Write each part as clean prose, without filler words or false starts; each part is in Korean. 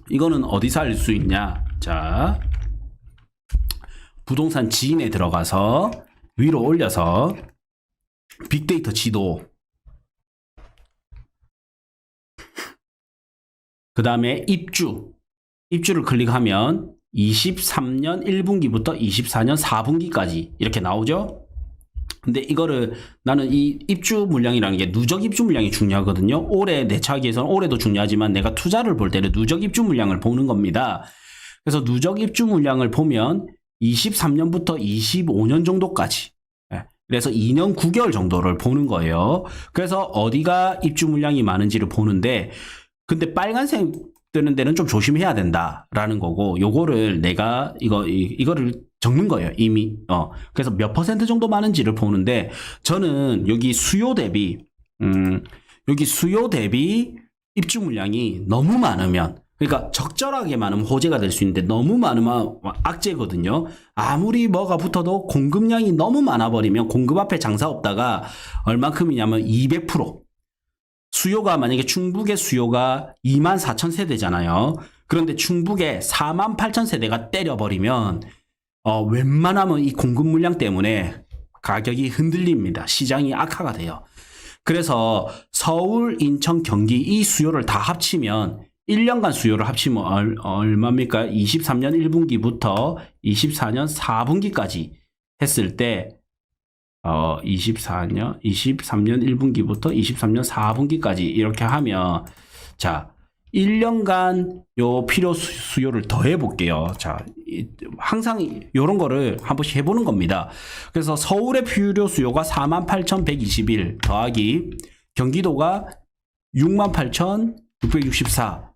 이거는 어디서 알 수 있냐? 자, 부동산 지인에 들어가서 위로 올려서 빅데이터 지도, 그 다음에 입주를 클릭하면 23년 1분기부터 24년 4분기까지 이렇게 나오죠. 근데 이거를 나는 이 입주 물량이라는 게 누적 입주 물량이 중요하거든요. 올해 내차하기에서는 올해도 중요하지만 내가 투자를 볼 때는 누적 입주 물량을 보는 겁니다. 그래서 누적 입주 물량을 보면 23년부터 25년 정도까지, 그래서 2년 9개월 정도를 보는 거예요. 그래서 어디가 입주 물량이 많은지를 보는데, 근데 빨간색 뜨는 데는 좀 조심해야 된다라는 거고, 요거를 내가 이거를 적는 거예요, 이미. 그래서 몇 퍼센트 정도 많은지를 보는데, 저는 여기 수요 대비 입주 물량이 너무 많으면, 그러니까 적절하게 많으면 호재가 될 수 있는데 너무 많으면 악재거든요. 아무리 뭐가 붙어도 공급량이 너무 많아버리면 공급 앞에 장사 없다가 얼만큼이냐면 200%. 수요가 만약에 충북의 수요가 24,000세대잖아요. 그런데 충북에 48,000세대가 때려버리면 웬만하면 이 공급 물량 때문에 가격이 흔들립니다. 시장이 악화가 돼요. 그래서 서울, 인천, 경기 이 수요를 다 합치면 1년간 수요를 합치면 얼마입니까? 23년 1분기부터 24년 4분기까지 했을 때 23년 1분기부터 23년 4분기까지 이렇게 하면, 자, 1년간 요 필요 수요를 더해 볼게요. 자, 항상 이런 거를 한 번씩 해보는 겁니다. 그래서 서울의 필요 수요가 48,121 더하기 경기도가 68,664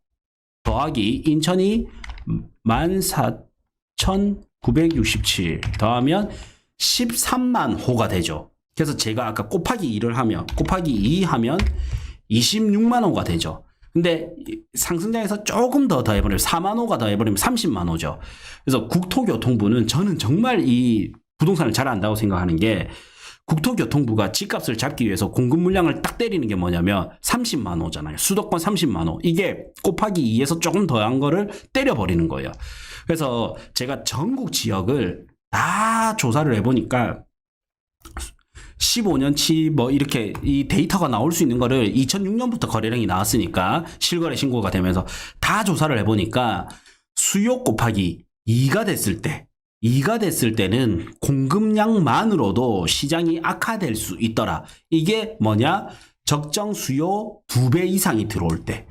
더하기 인천이 14,967 더하면 13만 호가 되죠. 그래서 제가 아까 곱하기 2를 하면, 곱하기 2 하면 26만 호가 되죠. 근데 상승장에서 조금 더 더해버리면 4만 호가 더해버리면 30만 호죠. 그래서 국토교통부는 저는 정말 이 부동산을 잘 안다고 생각하는 게, 국토교통부가 집값을 잡기 위해서 공급 물량을 딱 때리는 게 뭐냐면 30만 호잖아요. 수도권 30만 호. 이게 곱하기 2에서 조금 더한 거를 때려버리는 거예요. 그래서 제가 전국 지역을 다 조사를 해보니까 15년치 뭐 이렇게 이 데이터가 나올 수 있는 거를 2006년부터 거래량이 나왔으니까 실거래 신고가 되면서 다 조사를 해보니까 수요 곱하기 2가 됐을 때는 공급량만으로도 시장이 악화될 수 있더라. 이게 뭐냐? 적정 수요 2배 이상이 들어올 때.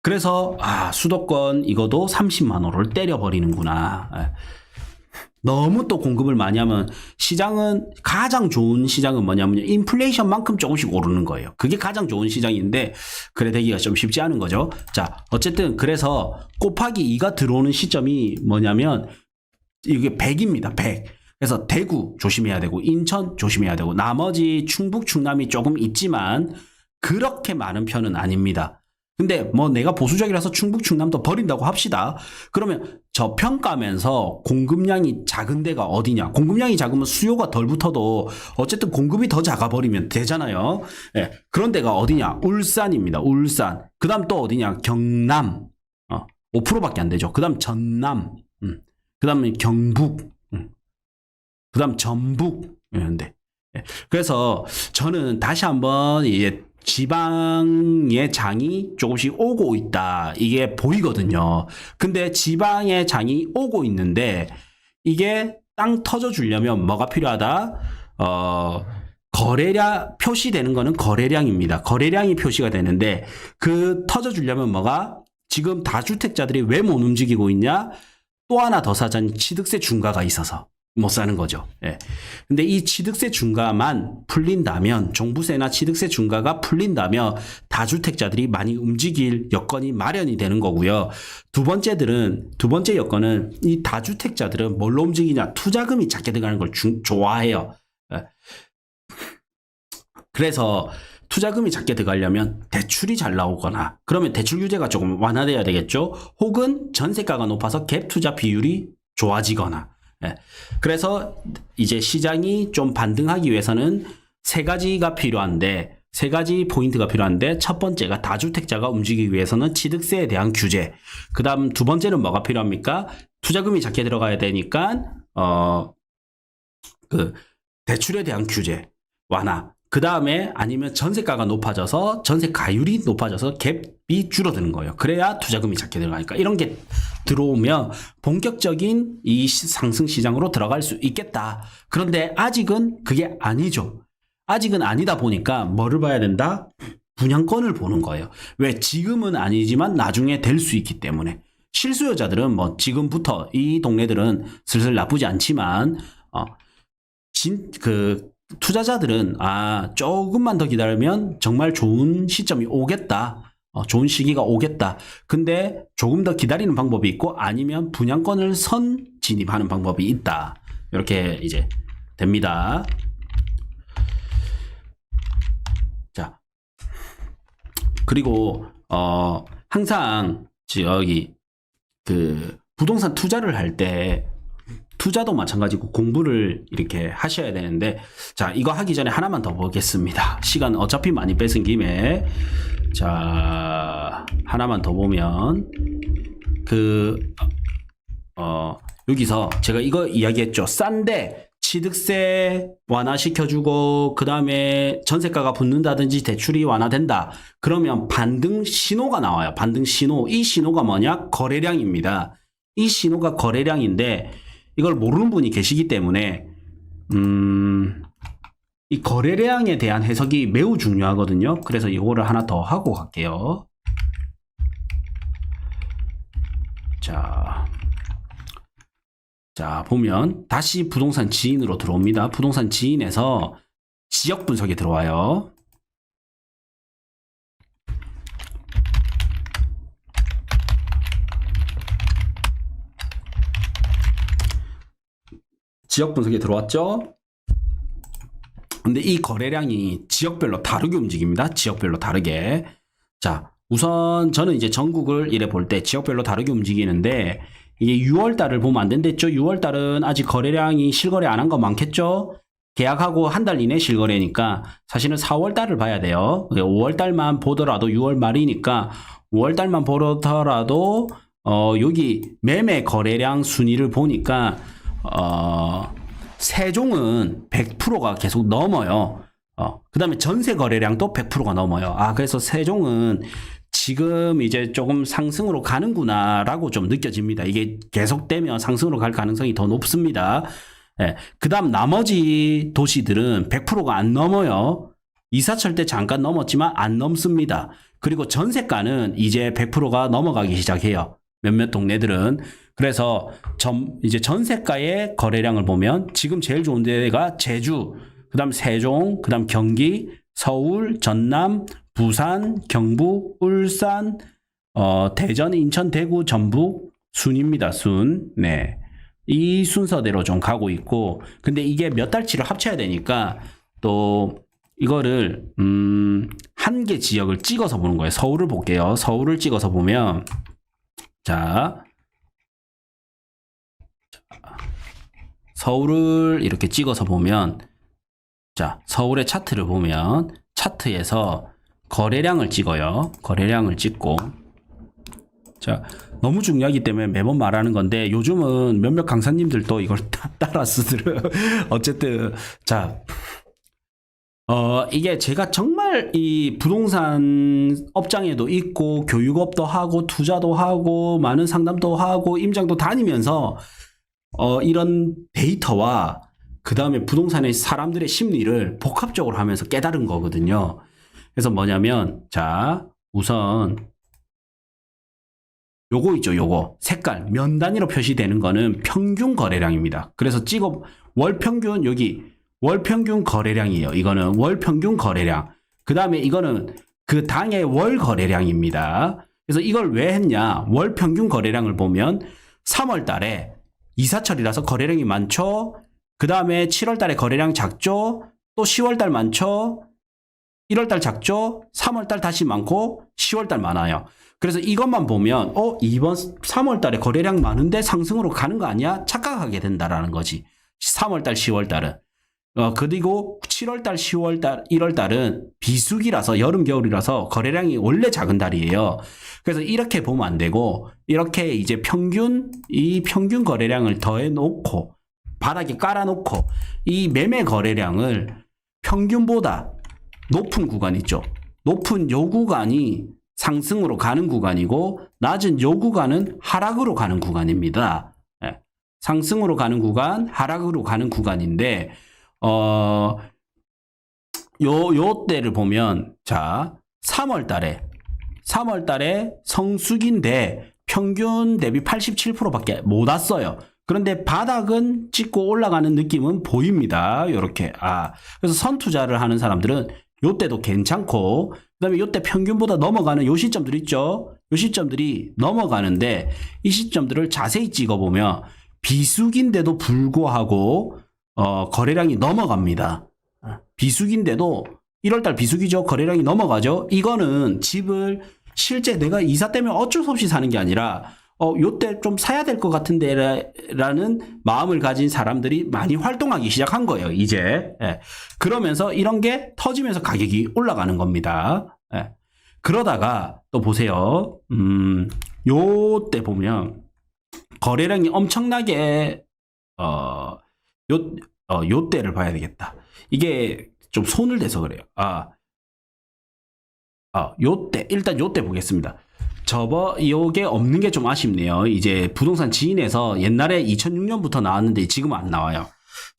그래서 수도권 이거도 30만 호를 때려버리는구나. 너무 또 공급을 많이 하면 가장 좋은 시장은 뭐냐면 인플레이션만큼 조금씩 오르는 거예요. 그게 가장 좋은 시장인데 그래 되기가 좀 쉽지 않은 거죠. 자, 어쨌든 그래서 곱하기 2가 들어오는 시점이 뭐냐면 이게 100입니다. 100. 그래서 대구 조심해야 되고 인천 조심해야 되고 나머지 충북, 충남이 조금 있지만 그렇게 많은 편은 아닙니다. 근데 뭐 내가 보수적이라서 충북, 충남도 버린다고 합시다. 그러면 저평가면서 공급량이 작은 데가 어디냐? 공급량이 작으면 수요가 덜 붙어도 어쨌든 공급이 더 작아버리면 되잖아요. 네, 그런 데가 어디냐? 울산입니다. 울산. 그 다음 또 어디냐? 경남. 5%밖에 안 되죠. 그 다음 전남. 그 다음에 경북. 그 다음 전북. 네. 그래서 저는 다시 한번 이제 지방의 장이 조금씩 오고 있다. 이게 보이거든요. 근데 지방의 장이 오고 있는데 이게 땅 터져주려면 뭐가 필요하다? 거래량, 표시되는 거는 거래량입니다. 거래량이 표시가 되는데 그 터져주려면 뭐가? 지금 다주택자들이 왜 못 움직이고 있냐? 또 하나 더 사자니 취득세 중과가 있어서 못 사는 거죠. 예. 근데 이 취득세 중과만 풀린다면, 종부세나 취득세 중과가 풀린다면 다주택자들이 많이 움직일 여건이 마련이 되는 거고요. 두 번째 여건은 이 다주택자들은 뭘로 움직이냐? 투자금이 작게 들어가는 걸 좋아해요. 예. 그래서 투자금이 작게 들어가려면 대출이 잘 나오거나, 그러면 대출 규제가 조금 완화돼야 되겠죠. 혹은 전세가가 높아서 갭 투자 비율이 좋아지거나. 예. 그래서 이제 시장이 좀 반등하기 위해서는 세 가지가 필요한데, 세 가지 포인트가 필요한데 첫 번째가 다주택자가 움직이기 위해서는 취득세에 대한 규제. 그 다음 두 번째는 뭐가 필요합니까? 투자금이 작게 들어가야 되니까 그 대출에 대한 규제 완화. 그 다음에 아니면 전세가가 높아져서 전세 가율이 높아져서 갭이 줄어드는 거예요. 그래야 투자금이 작게 들어가니까 이런 게 들어오면 본격적인 이 상승 시장으로 들어갈 수 있겠다. 그런데 아직은 그게 아니죠. 아직은 아니다 보니까 뭐를 봐야 된다? 분양권을 보는 거예요. 왜? 지금은 아니지만 나중에 될 수 있기 때문에. 실수요자들은 뭐 지금부터 이 동네들은 슬슬 나쁘지 않지만 투자자들은 조금만 더 기다리면 정말 좋은 시점이 오겠다. 좋은 시기가 오겠다. 근데 조금 더 기다리는 방법이 있고 아니면 분양권을 선 진입하는 방법이 있다. 이렇게 이제 됩니다. 자, 그리고 항상 여기 그 부동산 투자를 할 때 투자도 마찬가지고 공부를 이렇게 하셔야 되는데, 자, 이거 하기 전에 하나만 더 보겠습니다. 시간 어차피 많이 뺏은 김에, 자, 하나만 더 보면, 여기서 제가 이거 이야기했죠. 싼데 취득세 완화시켜주고, 그 다음에 전세가가 붙는다든지 대출이 완화된다. 그러면 반등 신호가 나와요. 반등 신호. 이 신호가 뭐냐? 거래량입니다. 이 신호가 거래량인데, 이걸 모르는 분이 계시기 때문에 이 거래량에 대한 해석이 매우 중요하거든요. 그래서 이거를 하나 더 하고 갈게요. 자, 보면 다시 부동산 지인으로 들어옵니다. 부동산 지인에서 지역 분석에 들어와요. 지역 분석에 들어왔죠? 근데 이 거래량이 지역별로 다르게 움직입니다. 지역별로 다르게. 자, 우선 저는 이제 전국을 이래 볼 때 지역별로 다르게 움직이는데, 이게 6월달을 보면 안 된댔죠? 6월달은 아직 거래량이 실거래 안 한 거 많겠죠? 계약하고 한 달 이내 실거래니까 사실은 4월달을 봐야 돼요. 5월달만 보더라도 6월 말이니까 5월달만 보더라도 여기 매매 거래량 순위를 보니까 세종은 100%가 계속 넘어요. 그 다음에 전세 거래량도 100%가 넘어요. 그래서 세종은 지금 이제 조금 상승으로 가는구나 라고 좀 느껴집니다. 이게 계속되면 상승으로 갈 가능성이 더 높습니다. 그 다음 나머지 도시들은 100%가 안 넘어요. 이사철 때 잠깐 넘었지만 안 넘습니다. 그리고 전세가는 이제 100%가 넘어가기 시작해요. 몇몇 동네들은. 그래서 이제 전세가의 거래량을 보면 지금 제일 좋은 데가 제주, 그 다음 세종, 그 다음 경기, 서울, 전남, 부산, 경북, 울산, 대전, 인천, 대구, 전북 순입니다. 순. 네. 이 순서대로 좀 가고 있고, 근데 이게 몇 달치를 합쳐야 되니까 또 이거를 한 개 지역을 찍어서 보는 거예요. 서울을 볼게요. 서울을 찍어서 보면, 자, 서울을 이렇게 찍어서 보면, 자, 서울의 차트를 보면 차트에서 거래량을 찍어요. 거래량을 찍고, 자, 너무 중요하기 때문에 매번 말하는 건데 요즘은 몇몇 강사님들도 이걸 따라 쓰더라고요. 어쨌든 자, 이게 제가 정말 이 부동산 업장에도 있고 교육업도 하고 투자도 하고 많은 상담도 하고 임장도 다니면서 이런 데이터와 그 다음에 부동산의 사람들의 심리를 복합적으로 하면서 깨달은 거거든요. 그래서 뭐냐면, 자, 우선 요거 있죠, 요거. 색깔, 면 단위로 표시되는 거는 평균 거래량입니다. 그래서 월 평균, 여기, 월 평균 거래량이에요. 이거는 월 평균 거래량. 그 다음에 이거는 그 당의 월 거래량입니다. 그래서 이걸 왜 했냐? 월 평균 거래량을 보면 3월 달에 이사철이라서 거래량이 많죠? 그 다음에 7월 달에 거래량 작죠? 또 10월 달 많죠? 1월 달 작죠? 3월 달 다시 많고 10월 달 많아요. 그래서 이것만 보면 이번 3월 달에 거래량 많은데 상승으로 가는 거 아니야? 착각하게 된다라는 거지. 3월 달, 10월 달은. 그리고 7월달, 10월달, 1월달은 비수기라서 여름, 겨울이라서 거래량이 원래 작은 달이에요. 그래서 이렇게 보면 안 되고 이렇게 이제 이 평균 거래량을 더해 놓고 바닥에 깔아놓고 이 매매 거래량을 평균보다 높은 구간 있죠. 높은 요 구간이 상승으로 가는 구간이고 낮은 요 구간은 하락으로 가는 구간입니다. 예. 상승으로 가는 구간, 하락으로 가는 구간인데 요 때를 보면 자 3월 달에 성수기인데 평균 대비 87%밖에 못 왔어요. 그런데 바닥은 찍고 올라가는 느낌은 보입니다. 요렇게. 그래서 선 투자를 하는 사람들은 요때도 괜찮고 그다음에 요때 평균보다 넘어가는 요 시점들 있죠. 요 시점들이 넘어가는데 이 시점들을 자세히 찍어보면 비수기인데도 불구하고 거래량이 넘어갑니다. 비수기인데도 1월달 비수기죠. 거래량이 넘어가죠. 이거는 집을 실제 내가 이사 때문에 어쩔 수 없이 사는 게 아니라 요때 좀 사야 될 것 같은데 라는 마음을 가진 사람들이 많이 활동하기 시작한 거예요. 이제. 예. 그러면서 이런 게 터지면서 가격이 올라가는 겁니다. 예. 그러다가 또 보세요. 요때 보면 거래량이 엄청나게 요때를 봐야 되겠다. 이게 좀 손을 대서 그래요. 일단 요때 보겠습니다. 요게 없는 게 좀 아쉽네요. 이제 부동산 지인에서 옛날에 2006년부터 나왔는데 지금은 안 나와요.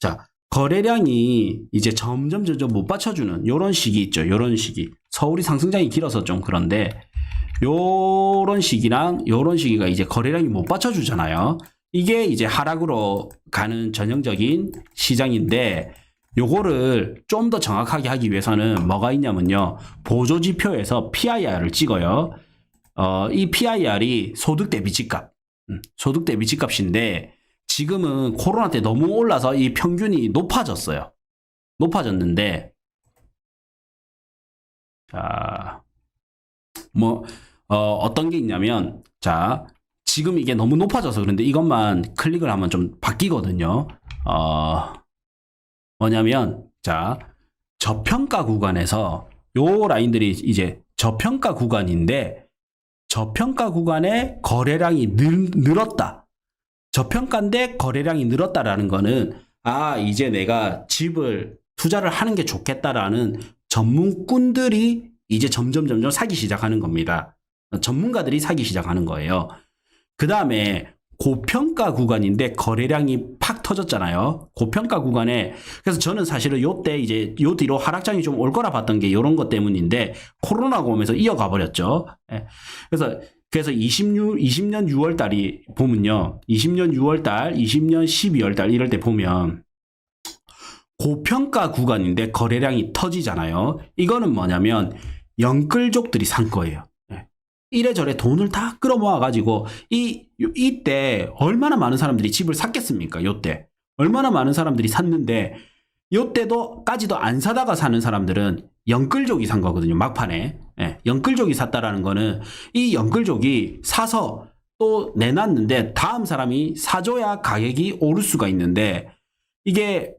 자, 거래량이 이제 점점 못 받쳐주는 요런 시기 있죠. 요런 시기. 서울이 상승장이 길어서 좀 그런데 요런 시기랑 요런 시기가 이제 거래량이 못 받쳐주잖아요. 이게 이제 하락으로 가는 전형적인 시장인데 요거를 좀 더 정확하게 하기 위해서는 뭐가 있냐면요. 보조지표에서 PIR을 찍어요. 이 PIR이 소득 대비 집값. 소득 대비 집값인데 지금은 코로나 때 너무 올라서 이 평균이 높아졌어요. 높아졌는데 자, 어떤 게 있냐면 자, 지금 이게 너무 높아져서 그런데 이것만 클릭을 하면 좀 바뀌거든요. 뭐냐면 자, 저평가 구간에서 요 라인들이 이제 저평가 구간인데 저평가 구간에 거래량이 늘었다. 저평가인데 거래량이 늘었다라는 거는 이제 내가 집을 투자를 하는 게 좋겠다라는 전문꾼들이 이제 점점 사기 시작하는 겁니다. 전문가들이 사기 시작하는 거예요. 그 다음에 고평가 구간인데 거래량이 팍 터졌잖아요. 고평가 구간에. 그래서 저는 사실은 요때 이제 요 뒤로 하락장이 좀 올 거라 봤던 게 요런 것 때문인데 코로나가 오면서 이어가 버렸죠. 그래서 20년 6월 달이 보면요. 20년 6월 달, 20년 12월 달 이럴 때 보면 고평가 구간인데 거래량이 터지잖아요. 이거는 뭐냐면 영끌족들이 산 거예요. 이래저래 돈을 다 끌어모아가지고 이때 얼마나 많은 사람들이 집을 샀겠습니까? 요때 얼마나 많은 사람들이 샀는데 요때도까지도 안 사다가 사는 사람들은 영끌족이 산 거거든요. 막판에. 영끌족이 샀다라는 거는 이 영끌족이 사서 또 내놨는데 다음 사람이 사줘야 가격이 오를 수가 있는데 이게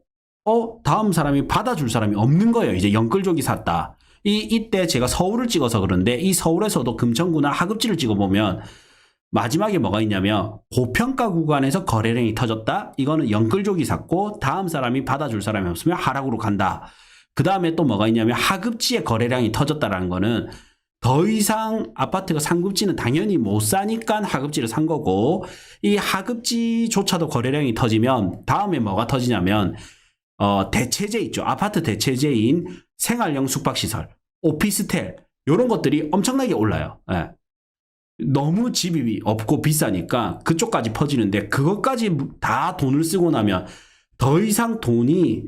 다음 사람이 받아줄 사람이 없는 거예요. 이제 영끌족이 샀다. 이때 제가 서울을 찍어서 그런데 이 서울에서도 금천구나 하급지를 찍어보면 마지막에 뭐가 있냐면 고평가 구간에서 거래량이 터졌다. 이거는 영끌족이 샀고 다음 사람이 받아줄 사람이 없으면 하락으로 간다. 그 다음에 또 뭐가 있냐면 하급지에 거래량이 터졌다라는 거는 더 이상 아파트가 상급지는 당연히 못 사니까 하급지를 산 거고 이 하급지조차도 거래량이 터지면 다음에 뭐가 터지냐면 대체재 있죠. 아파트 대체재인 생활형 숙박시설, 오피스텔 이런 것들이 엄청나게 올라요. 너무 집이 없고 비싸니까 그쪽까지 퍼지는데 그것까지 다 돈을 쓰고 나면 더 이상 돈이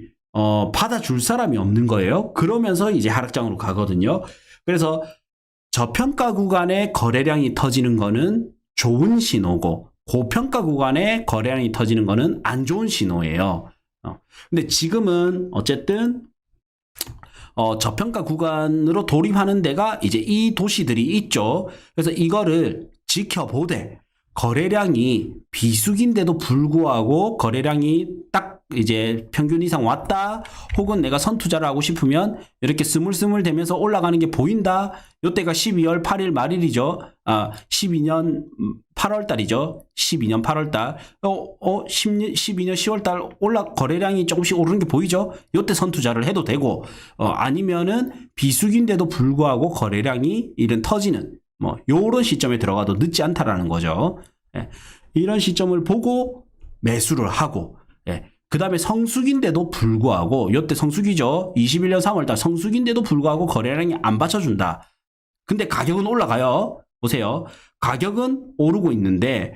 받아줄 사람이 없는 거예요. 그러면서 이제 하락장으로 가거든요. 그래서 저평가 구간에 거래량이 터지는 거는 좋은 신호고 고평가 구간에 거래량이 터지는 거는 안 좋은 신호예요. 근데 지금은 어쨌든 저평가 구간으로 돌입하는 데가 이제 이 도시들이 있죠. 그래서 이거를 지켜보되 거래량이 비수기인데도 불구하고 거래량이 딱 이제 평균 이상 왔다, 혹은 내가 선투자를 하고 싶으면 이렇게 스물스물 되면서 올라가는 게 보인다. 요때가 12월 8일 말일이죠. 12년 8월 달이죠. 12년 8월 달. 12년 10월 달 거래량이 조금씩 오르는 게 보이죠. 요때 선투자를 해도 되고, 아니면은 비수기인데도 불구하고 거래량이 이런 터지는 뭐 요런 시점에 들어가도 늦지 않다라는 거죠. 예. 이런 시점을 보고 매수를 하고, 예. 그 다음에 성수기인데도 불구하고, 요때 성수기죠. 21년 3월달 성수기인데도 불구하고 거래량이 안 받쳐준다. 근데 가격은 올라가요. 보세요. 가격은 오르고 있는데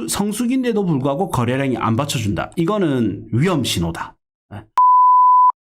성수기인데도 불구하고 거래량이 안 받쳐준다. 이거는 위험 신호다.